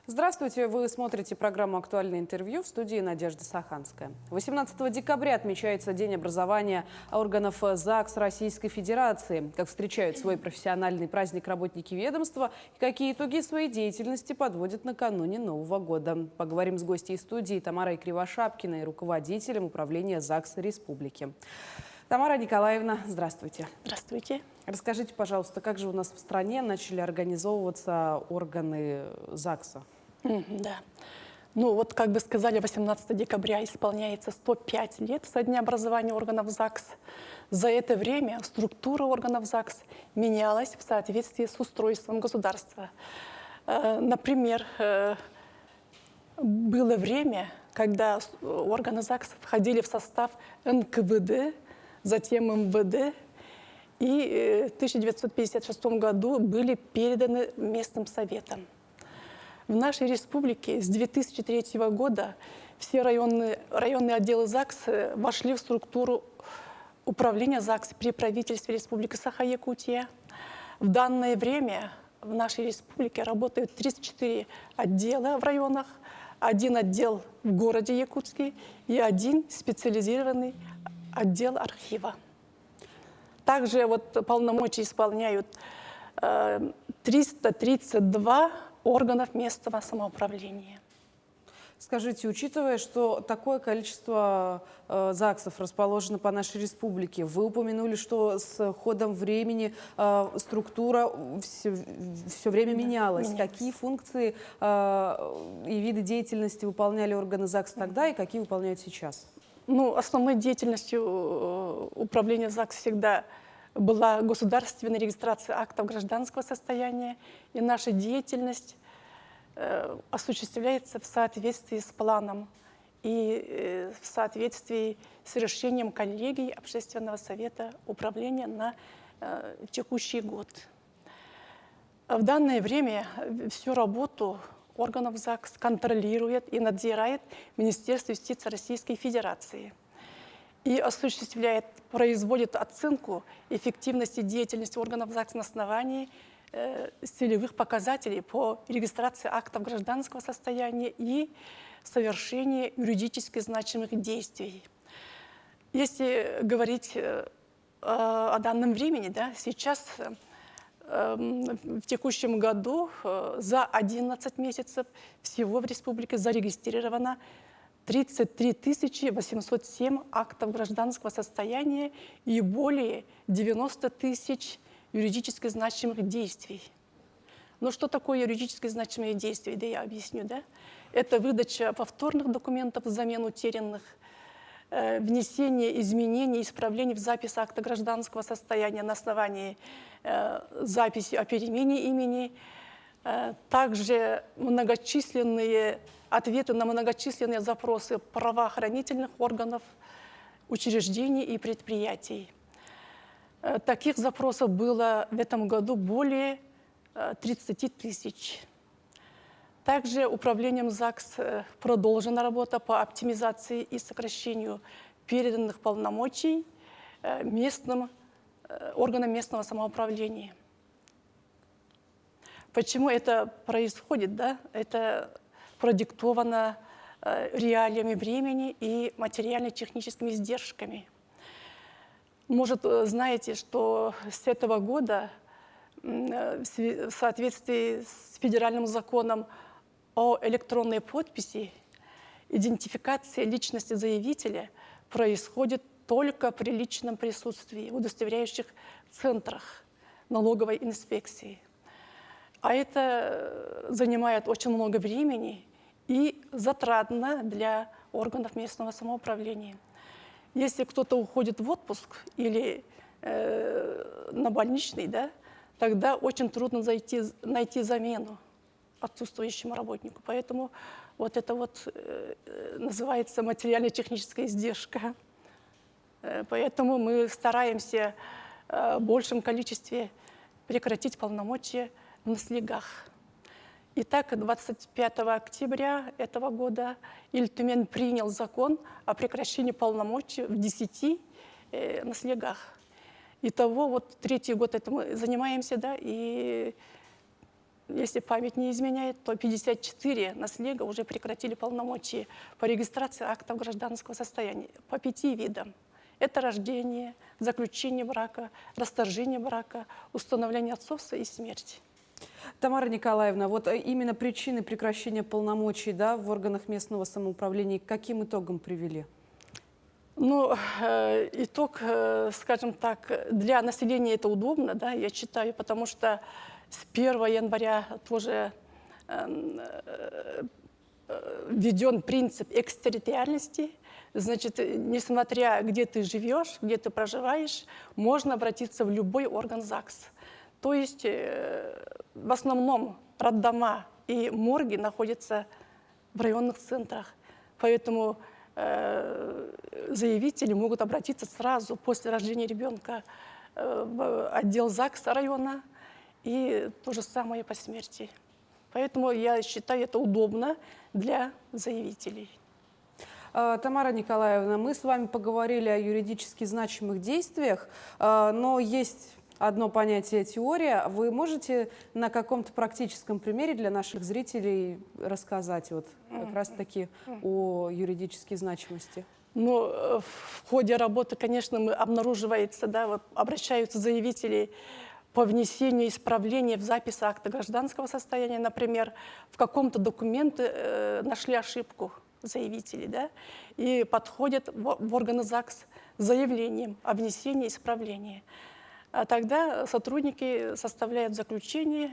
Здравствуйте, вы смотрите программу «Актуальное интервью», в студии Надежда Саханская. 18 декабря отмечается День образования органов ЗАГС Российской Федерации. Как встречают свой профессиональный праздник работники ведомства и какие итоги своей деятельности подводят накануне Нового года. Поговорим с гостьей студии Тамарой Кривошапкиной, руководителем управления ЗАГС Республики. Тамара Николаевна, здравствуйте. Здравствуйте. Расскажите, пожалуйста, как же у нас в стране начали организовываться органы ЗАГСа? Да. Ну вот, как бы сказали, 18 декабря исполняется 105 лет со дня образования органов ЗАГС. За это время структура органов ЗАГС менялась в соответствии с устройством государства. Например, было время, когда органы ЗАГС входили в состав НКВД, затем МВД, и в 1956 году были переданы местным советам. В нашей республике с 2003 года все районные отделы ЗАГС вошли в структуру управления ЗАГС при правительстве Республики Саха-Якутия. В данное время в нашей республике работают 34 отдела в районах, один отдел в городе Якутске и один специализированный отдел архива. Также полномочия исполняют 332 органов местного самоуправления. Скажите, учитывая, что такое количество ЗАГСов расположено по нашей республике, вы упомянули, что с ходом времени структура все время менялась. Какие функции и виды деятельности выполняли органы ЗАГС тогда и какие выполняют сейчас? Ну, основной деятельностью управления ЗАГС всегда была государственная регистрация актов гражданского состояния, и наша деятельность осуществляется в соответствии с планом и в соответствии с решением коллегии Общественного совета управления на текущий год. В данное время всю работу органов ЗАГС контролирует и надзирает Министерство юстиции Российской Федерации и производит оценку эффективности деятельности органов ЗАГС на основании целевых показателей по регистрации актов гражданского состояния и совершении юридически значимых действий. Если говорить о данном времени, сейчас в текущем году за 11 месяцев всего в республике зарегистрировано 33 807 актов гражданского состояния и более 90 тысяч юридически значимых действий. Но что такое юридически значимые действия? Да я объясню. Это выдача повторных документов взамен утерянных, внесение изменений, исправлений в запись акта гражданского состояния на основании записи о перемене имени, также многочисленные ответы на многочисленные запросы правоохранительных органов, учреждений и предприятий. Таких запросов было в этом году более 30 тысяч. Также управлением ЗАГС продолжена работа по оптимизации и сокращению переданных полномочий органам местного самоуправления. Почему это происходит? Это продиктовано реалиями времени и материально-техническими издержками. Может, знаете, что с этого года в соответствии с федеральным законом о электронной подписи идентификация личности заявителя происходит только при личном присутствии в удостоверяющих центрах налоговой инспекции. А это занимает очень много времени и затратно для органов местного самоуправления. Если кто-то уходит в отпуск или на больничный, тогда очень трудно найти замену отсутствующему работнику. Поэтому это называется материально-техническая издержка. Поэтому мы стараемся в большем количестве прекратить полномочия в наследах. Итак, 25 октября этого года Иль-Тюмень принял закон о прекращении полномочий в 10 наследах. Итого, третий год этим занимаемся, и если память не изменяет, то 54 наследника уже прекратили полномочия по регистрации актов гражданского состояния по 5 видам. Это рождение, заключение брака, расторжение брака, установление отцовства и смерть. Тамара Николаевна, вот именно причины прекращения полномочий, да, в органах местного самоуправления к каким итогам привели? Ну, итог, скажем так, для населения это удобно, да, я считаю, потому что с 1 января тоже введен принцип экстерриториальности. Значит, несмотря где ты живешь, где ты проживаешь, можно обратиться в любой орган ЗАГС. То есть в основном роддома и морги находятся в районных центрах. Поэтому заявители могут обратиться сразу после рождения ребенка в отдел ЗАГСа района, и то же самое по смерти. Поэтому я считаю, это удобно для заявителей. Тамара Николаевна, мы с вами поговорили о юридически значимых действиях, но есть одно понятие теория. Вы можете на каком-то практическом примере для наших зрителей рассказать вот как раз-таки о юридической значимости? Ну, в ходе работы, конечно, обнаруживается, да, вот обращаются заявители по внесению исправления в запись акта гражданского состояния, например, в каком-то документе нашли ошибку заявителей, да, и подходят в органы ЗАГС с заявлением о внесении исправления. А тогда сотрудники составляют заключение,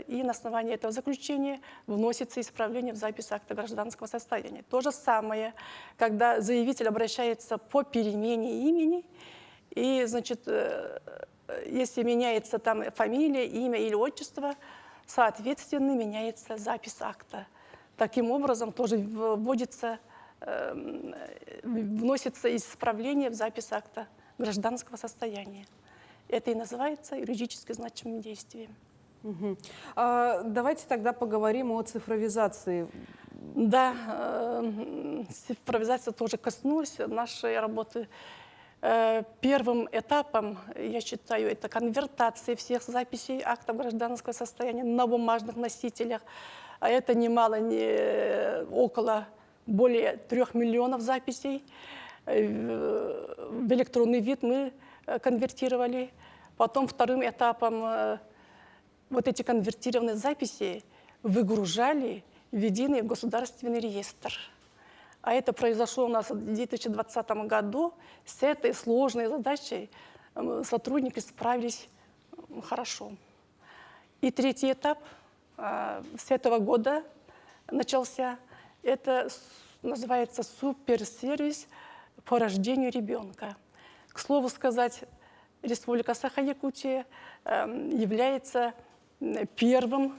и на основании этого заключения вносится исправление в запись акта гражданского состояния. То же самое, когда заявитель обращается по перемене имени, и, значит, если меняется там фамилия, имя или отчество, соответственно, меняется запись акта. Таким образом, тоже вносится исправление в запись акта гражданского состояния. Это и называется юридически значимым действием. Давайте тогда поговорим о цифровизации. Да, цифровизация тоже коснулась нашей работы. Первым этапом, я считаю, это конвертация всех записей актов гражданского состояния на бумажных носителях. А это немало, около более 3 миллионов записей. В электронный вид мы конвертировали. Потом вторым этапом вот эти конвертированные записи выгружали в единый государственный реестр. А это произошло у нас в 2020 году. С этой сложной задачей сотрудники справились хорошо. И третий этап с этого года начался. Это называется суперсервис по рождению ребенка. К слову сказать, Республика Саха-Якутия является первым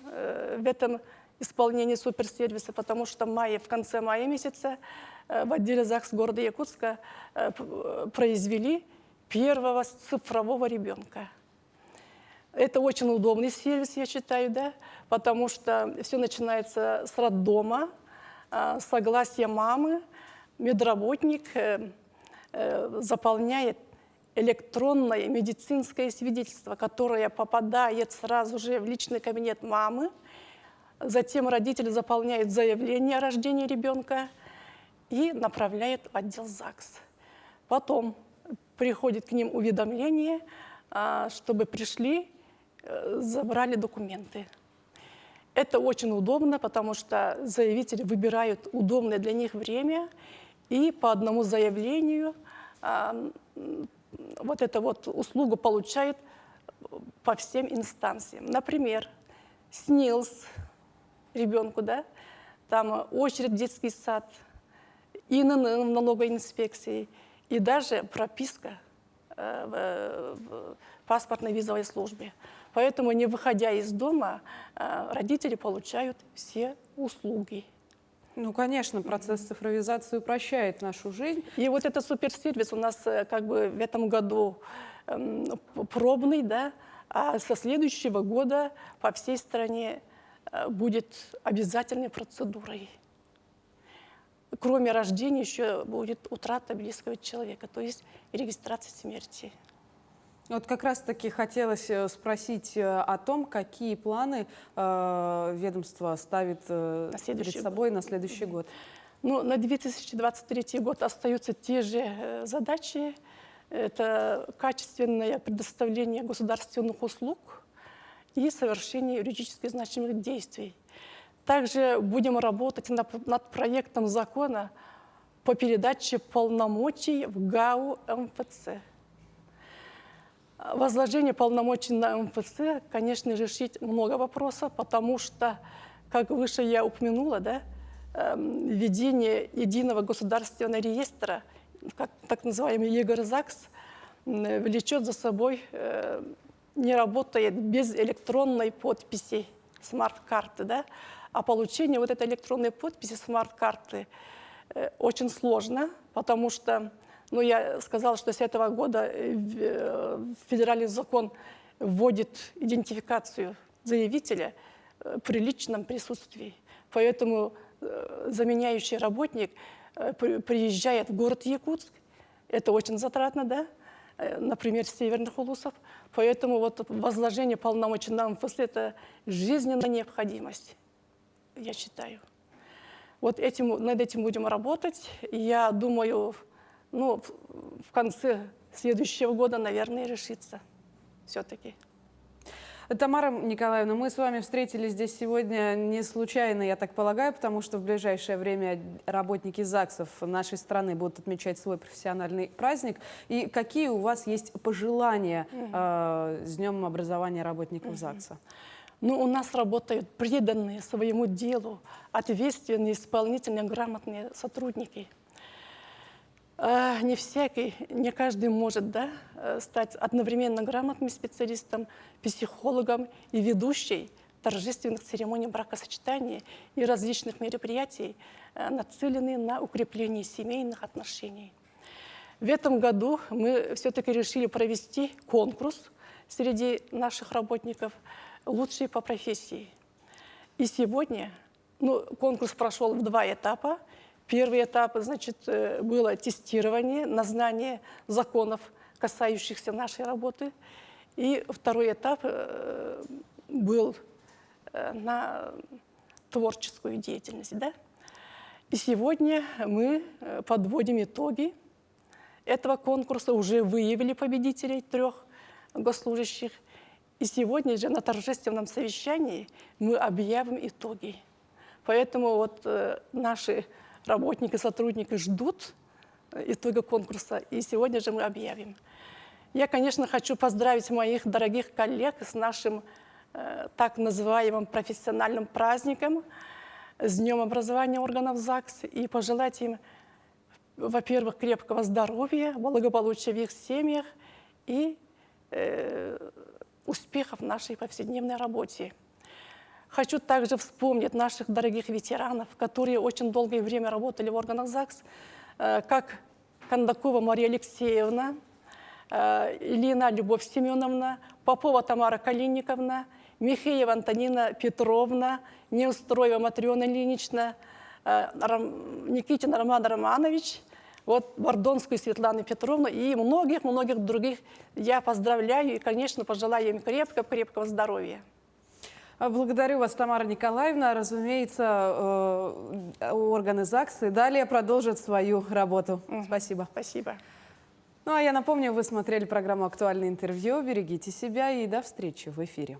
в этом исполнении суперсервиса, потому что в конце мая месяца в отделе ЗАГС города Якутска произвели первого цифрового ребенка. Это очень удобный сервис, я считаю, да, потому что все начинается с роддома, согласия мамы, медработник заполняет электронное медицинское свидетельство, которое попадает сразу же в личный кабинет мамы. Затем родители заполняют заявление о рождении ребенка и направляют в отдел ЗАГС. Потом приходит к ним уведомление, чтобы пришли, забрали документы. Это очень удобно, потому что заявители выбирают удобное для них время и по одному заявлению вот эту вот услугу получают по всем инстанциям. Например, СНИЛС ребенку, да, там очередь в детский сад, ИНН в налоговой инспекции и даже прописка в паспортной визовой службе. Поэтому, не выходя из дома, родители получают все услуги. Ну, конечно, процесс цифровизации упрощает нашу жизнь. И вот этот суперсервис у нас как бы в этом году пробный, да, а со следующего года по всей стране будет обязательной процедурой. Кроме рождения еще будет утрата близкого человека, то есть регистрация смерти. Вот как раз-таки хотелось спросить о том, какие планы ведомство ставит перед собой на следующий год. Ну, на 2023 год остаются те же задачи. Это качественное предоставление государственных услуг и совершение юридически значимых действий. Также будем работать над проектом закона по передаче полномочий в ГАУ МФЦ. Возложение полномочий на МФЦ, конечно, решить много вопросов, потому что, как выше я упомянула, да, введение единого государственного реестра, так называемый ЕГРЗАКС, влечет за собой, не работает без электронной подписи смарт-карты, да? А получение вот этой электронной подписи смарт-карты очень сложно, потому что, ну, я сказала, что с этого года федеральный закон вводит идентификацию заявителя при личном присутствии. Поэтому заменяющий работник приезжает в город Якутск, это очень затратно, да? Например, с северных улусов. Поэтому вот возложение полномочий на МФЦ – это жизненная необходимость, я считаю. Вот над этим будем работать. Я думаю, ну, в конце следующего года, наверное, решится все-таки. Тамара Николаевна, мы с вами встретились здесь сегодня не случайно, я так полагаю, потому что в ближайшее время работники ЗАГСов нашей страны будут отмечать свой профессиональный праздник. И какие у вас есть пожелания с Днем образования работников ЗАГСа? Ну, у нас работают преданные своему делу, ответственные, исполнительные, грамотные сотрудники. Не каждый может, да, стать одновременно грамотным специалистом, психологом и ведущей торжественных церемоний бракосочетания и различных мероприятий, нацеленных на укрепление семейных отношений. В этом году мы все-таки решили провести конкурс среди наших работников «Лучшие по профессии». И сегодня, ну, конкурс прошел в 2 этапа. Первый этап, значит, было тестирование на знание законов, касающихся нашей работы. И второй этап был на творческую деятельность. Да? И сегодня мы подводим итоги этого конкурса, уже выявили победителей 3 госслужащих. И сегодня же на торжественном совещании мы объявим итоги. Поэтому вот наши работники, сотрудники ждут итога конкурса, и сегодня же мы объявим. Я, конечно, хочу поздравить моих дорогих коллег с нашим так называемым профессиональным праздником, с Днем образования органов ЗАГС, и пожелать им, во-первых, крепкого здоровья, благополучия в их семьях и успехов в нашей повседневной работе. Хочу также вспомнить наших дорогих ветеранов, которые очень долгое время работали в органах ЗАГС, как Кондакова Мария Алексеевна, Ильина Любовь Семеновна, Попова Тамара Калиниковна, Михеева Антонина Петровна, Неустроева Матрена Ильинична, Никитин Роман Романович, вот Бордонскую Светлану Петровну и многих-многих других я поздравляю и, конечно, пожелаю им крепкого здоровья. Благодарю вас, Тамара Николаевна. Разумеется, органы ЗАГС и далее продолжат свою работу. Спасибо. Спасибо. Ну а я напомню, вы смотрели программу «Актуальное интервью». Берегите себя и до встречи в эфире.